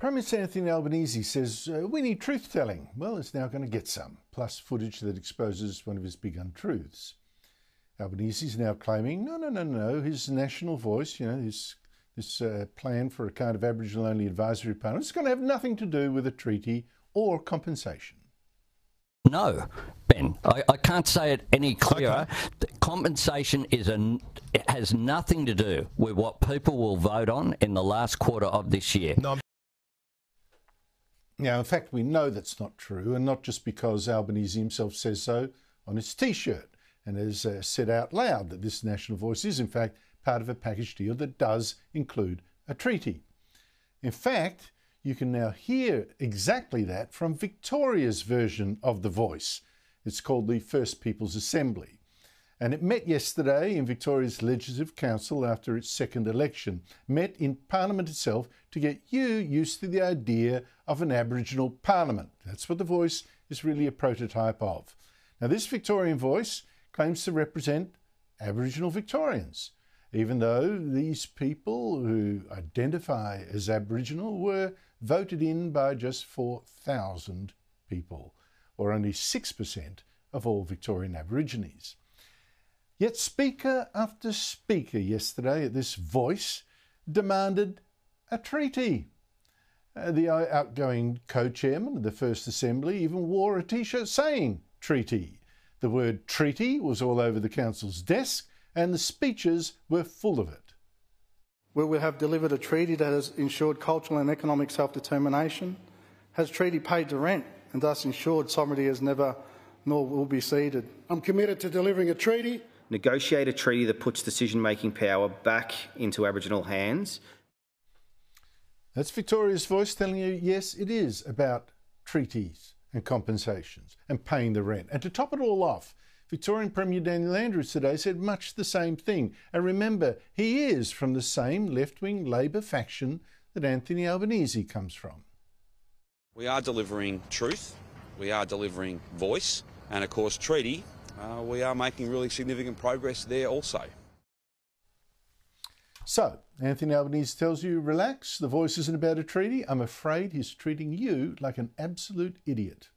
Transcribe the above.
Prime Minister Anthony Albanese says we need truth-telling. Well, it's now going to get some, plus footage that exposes one of his big untruths. Albanese is now claiming, no, his national voice, this plan for a kind of Aboriginal-only advisory parliament, it's going to have nothing to do with a treaty or compensation. No, Ben, I can't say it any clearer. Okay. Compensation it has nothing to do with what people will vote on in the last quarter of this year. No. Now, in fact, we know that's not true, and not just because Albanese himself says so on his T-shirt and has said out loud that this national voice is, in fact, part of a package deal that does include a treaty. In fact, you can now hear exactly that from Victoria's version of the voice. It's called the First People's Assembly. And it met yesterday in Victoria's Legislative Council after its second election, met in Parliament itself to get you used to the idea of an Aboriginal Parliament. That's what the voice is really a prototype of. Now, this Victorian voice claims to represent Aboriginal Victorians, even though these people who identify as Aboriginal were voted in by just 4,000 people, or only 6% of all Victorian Aborigines. Yet speaker after speaker yesterday at this voice demanded a treaty. The outgoing co-chairman of the First Assembly even wore a T-shirt saying treaty. The word treaty was all over the council's desk and the speeches were full of it. Where we have delivered a treaty that has ensured cultural and economic self-determination, has treaty paid the rent and thus ensured sovereignty has never nor will be ceded. I'm committed to delivering a treaty. Negotiate a treaty that puts decision-making power back into Aboriginal hands. That's Victoria's voice telling you, yes, it is about treaties and compensations and paying the rent. And to top it all off, Victorian Premier Daniel Andrews today said much the same thing. And remember, he is from the same left-wing Labor faction that Anthony Albanese comes from. We are delivering truth, we are delivering voice, and of course treaty. We are making really significant progress there also. So, Anthony Albanese tells you, relax, the voice isn't about a treaty. I'm afraid he's treating you like an absolute idiot.